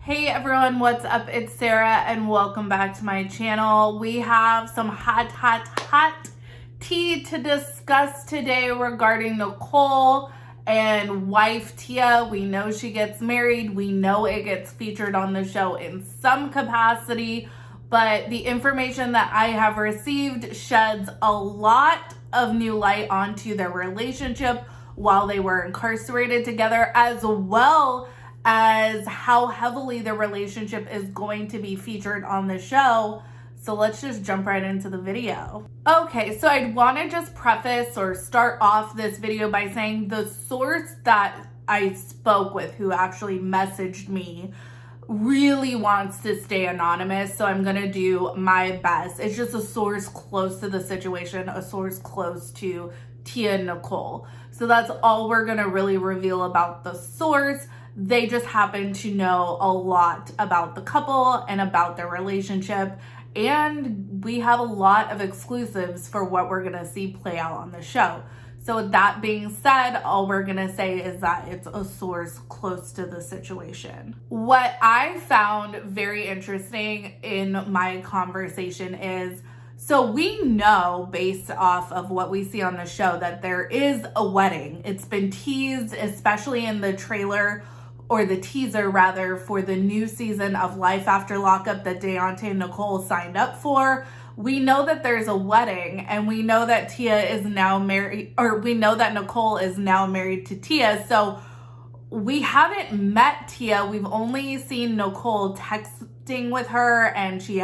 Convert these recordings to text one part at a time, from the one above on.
Hey everyone, what's up? It's Sarah and welcome back to my channel. We have some hot tea to discuss today regarding Nicolle and wife Tia. We know she gets married. We know it gets featured on the show in some capacity, but the information that I have received sheds a lot of new light onto their relationship while they were incarcerated together, as well as how heavily the relationship is going to be featured on the show. So let's just jump right into the video. Okay, so I'd want to just preface or start off this video by saying the source that I spoke with, who actually messaged me, really wants to stay anonymous, so I'm gonna do my best. It's just a source close to the situation, a source close to Tia and Nicolle. So that's all we're gonna really reveal about the source. They just happen to know a lot about the couple and about their relationship, and we have a lot of exclusives for what we're gonna see play out on the show. So with that being said, all we're gonna say is that it's a source close to the situation. What I found very interesting in my conversation is, so we know based off of what we see on the show that there is a wedding. It's been teased, especially in the trailer, or the teaser rather, for the new season of Life After Lockup that Daonte and Nicolle signed up for. We know that there's a wedding, and we know that Tia is now married, or we know that Nicolle is now married to Tia. So we haven't met Tia. We've only seen Nicolle texting with her, and she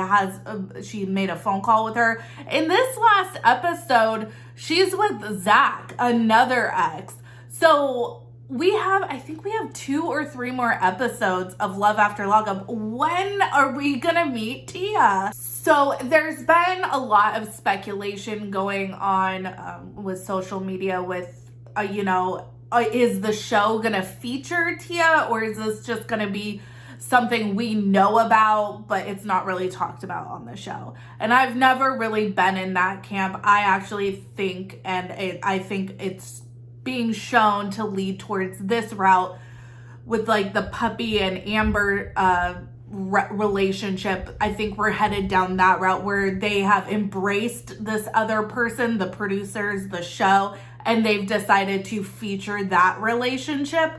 made a phone call with her. In this last episode, she's with Zach, another ex. So I think we have 2 or 3 more episodes of Love After Lockup. When are we gonna meet Tia? So there's been a lot of speculation going on with social media with, is the show gonna feature Tia, or is this just gonna be something we know about, but it's not really talked about on the show? And I've never really been in that camp. I actually think, I think it's being shown to lead towards this route with like the Puppy and Amber relationship. I think we're headed down that route where they have embraced this other person, the producers, the show, and they've decided to feature that relationship.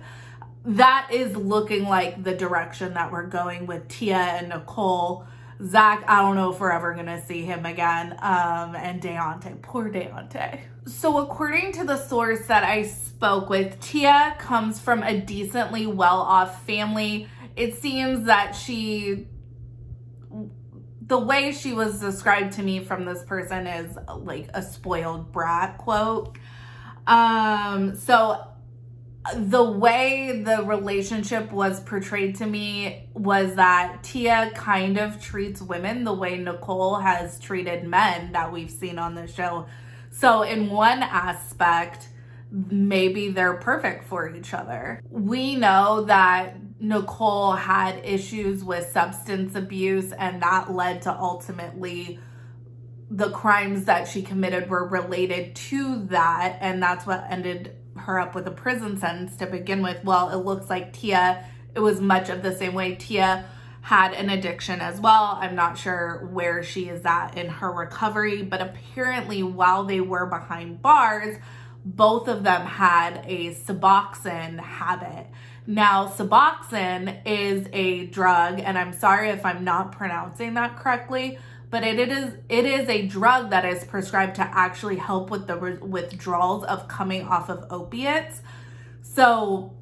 That is looking like the direction that we're going with Tia and Nicolle. Zach, I don't know if we're ever gonna see him again. And Daonte, poor Daonte. So according to the source that I spoke with, Tia comes from a decently well-off family. It seems that the way she was described to me from this person is like a spoiled brat, quote. So the way the relationship was portrayed to me was that Tia kind of treats women the way Nicolle has treated men that we've seen on the show. So in one aspect, maybe they're perfect for each other. We know that Nicolle had issues with substance abuse, and that led to ultimately the crimes that she committed were related to that, and that's what ended her up with a prison sentence to begin with. Well, it looks like Tia, it was much of the same way. Tia had an addiction as well. I'm not sure where she is at in her recovery, but apparently while they were behind bars, both of them had a Suboxone habit. Now, Suboxone is a drug, and I'm sorry if I'm not pronouncing that correctly, but it is a drug that is prescribed to actually help with the withdrawals of coming off of opiates. So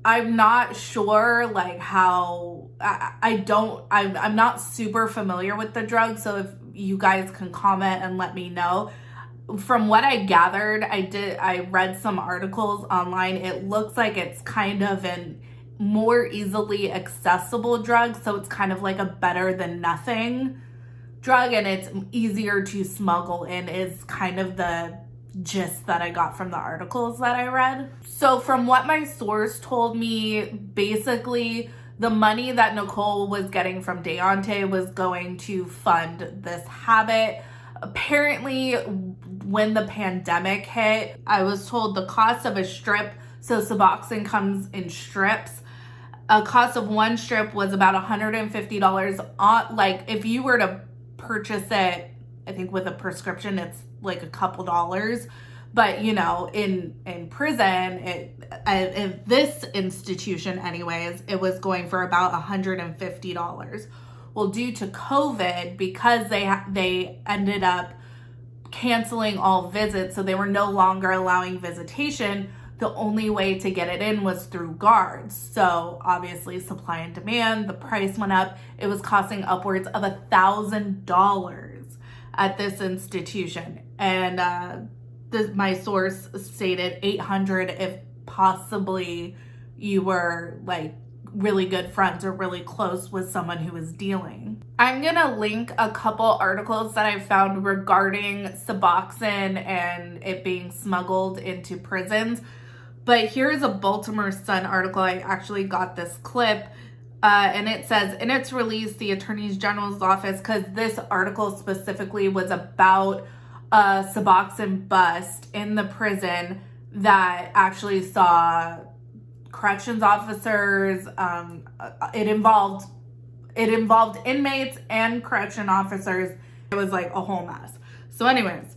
I'm not sure like how, I'm not super familiar with the drug. So if you guys can comment and let me know. From what I gathered, I read some articles online. It looks like it's kind of an more easily accessible drug. So it's kind of like a better than nothing drug, and it's easier to smuggle in, is kind of the gist that I got from the articles that I read. So from what my source told me, basically the money that Nicolle was getting from Daonte was going to fund this habit. Apparently, when the pandemic hit, I was told the cost of a strip, so Suboxone comes in strips, A cost of one strip was about $150. Like, if you were to purchase it, I think with a prescription, it's like a couple dollars. But, you know, in prison, in this institution anyways, it was going for about $150. Well, due to COVID, because they ended up canceling all visits, so they were no longer allowing visitation, the only way to get it in was through guards. So obviously supply and demand, the price went up. It was costing upwards of $1,000 at this institution. And my source stated $800 if possibly you were like really good friends or really close with someone who was dealing. I'm gonna link a couple articles that I found regarding Suboxone and it being smuggled into prisons. But here's a Baltimore Sun article. I actually got this clip. And it says, in its release, the Attorney General's office, because this article specifically was about a Suboxone bust in the prison that actually saw corrections officers. It involved inmates and correction officers. It was like a whole mess. So anyways,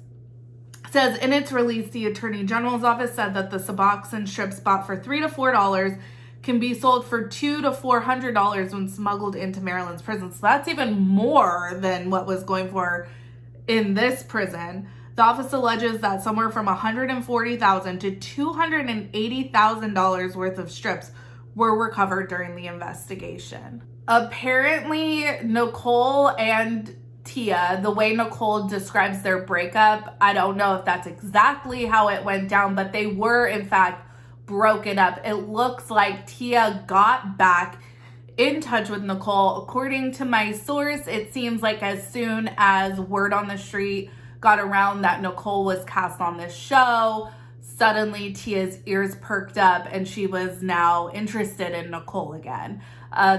it says, in its release, the Attorney General's office said that the Suboxone strips bought for $3 to $4 can be sold for $200 to $400 when smuggled into Maryland's prisons. So that's even more than what was going for in this prison. The office alleges that somewhere from $140,000 to $280,000 worth of strips were recovered during the investigation. Apparently, Nicolle and Tia, the way Nicolle describes their breakup, I don't know if that's exactly how it went down, but they were in fact broken up. It looks like Tia got back in touch with Nicolle. According to my source, it seems like as soon as word on the street got around that Nicolle was cast on this show, suddenly Tia's ears perked up and she was now interested in Nicolle again.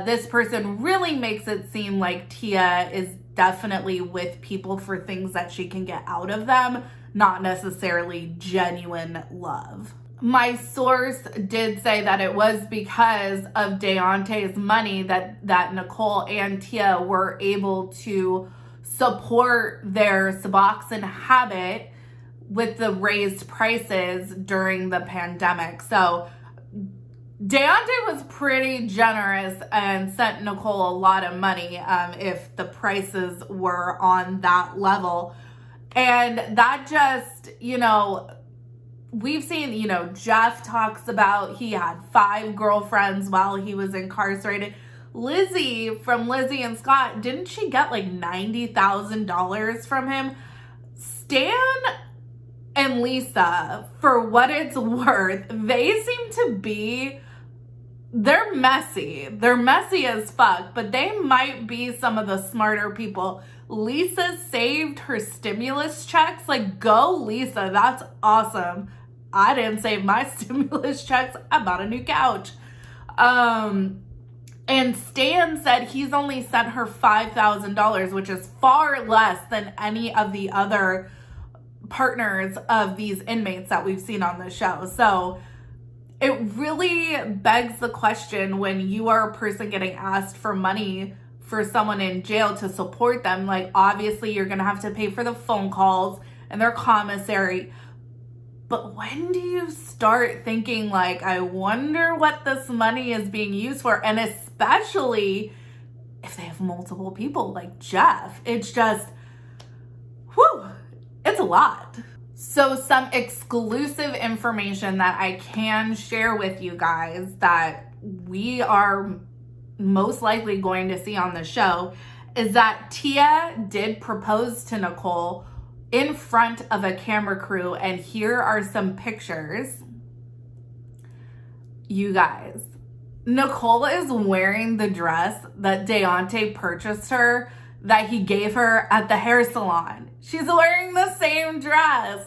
This person really makes it seem like Tia is definitely with people for things that she can get out of them, not necessarily genuine love. My source did say that it was because of Daonte's money that Nicolle and Tia were able to support their Suboxone habit with the raised prices during the pandemic. So Daonte was pretty generous and sent Nicolle a lot of money if the prices were on that level. And that just, you know, we've seen, you know, Jeff talks about he had 5 girlfriends while he was incarcerated. Lizzie from Lizzie and Scott, didn't she get like $90,000 from him? Stan and Lisa, for what it's worth, they seem to be, they're messy. They're messy as fuck, but they might be some of the smarter people. Lisa saved her stimulus checks. Like, go Lisa, that's awesome. I didn't save my stimulus checks. I bought a new couch. And Stan said he's only sent her $5,000, which is far less than any of the other partners of these inmates that we've seen on the show. So it really begs the question, when you are a person getting asked for money for someone in jail to support them, like obviously you're going to have to pay for the phone calls and their commissary. But when do you start thinking like, I wonder what this money is being used for? And especially if they have multiple people like Jeff, it's just, whew, it's a lot. So some exclusive information that I can share with you guys that we are most likely going to see on the show is that Tia did propose to Nicolle in front of a camera crew, and here are some pictures. You guys, Nicolle is wearing the dress that Daonte purchased her, that he gave her at the hair salon. She's wearing the same dress.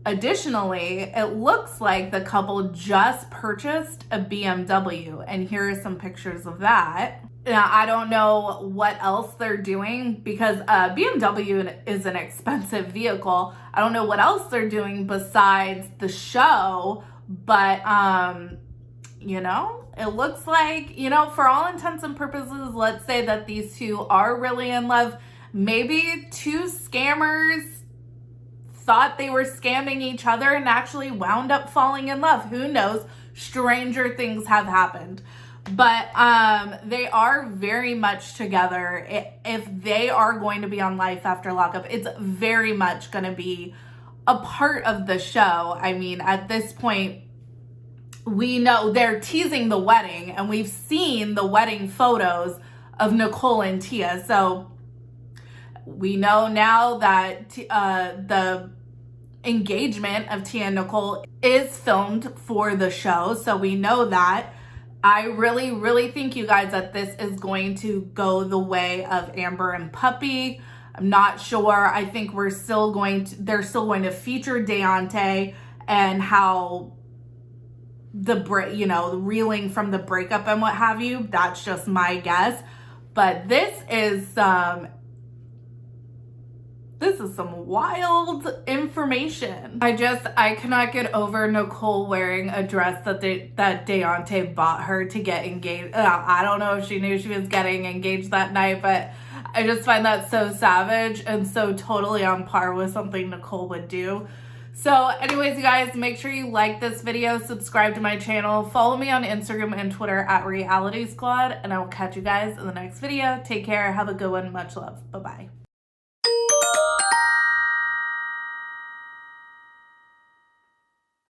Additionally, it looks like the couple just purchased a BMW, and here are some pictures of that. Now, I don't know what else they're doing because BMW is an expensive vehicle. I don't know what else they're doing besides the show, but you know, it looks like, you know, for all intents and purposes, let's say that these two are really in love. Maybe two scammers thought they were scamming each other and actually wound up falling in love. Who knows? Stranger things have happened. But they are very much together. If they are going to be on Life After Lockup, it's very much going to be a part of the show. I mean, at this point, we know they're teasing the wedding, and we've seen the wedding photos of Nicolle and Tia. So we know now that the engagement of Tia and Nicolle is filmed for the show. So we know that. I really, really think, you guys, that this is going to go the way of Amber and Puppy. I'm not sure. I think they're still going to feature Daonte and how the reeling from the breakup and what have you. That's just my guess. But this is some wild information. I cannot get over Nicolle wearing a dress that Daonte bought her to get engaged. I don't know if she knew she was getting engaged that night, but I just find that so savage and so totally on par with something Nicolle would do. So anyways, you guys, make sure you like this video, subscribe to my channel, follow me on Instagram and Twitter at Reality Squad, and I will catch you guys in the next video. Take care. Have a good one. Much love. Bye-bye.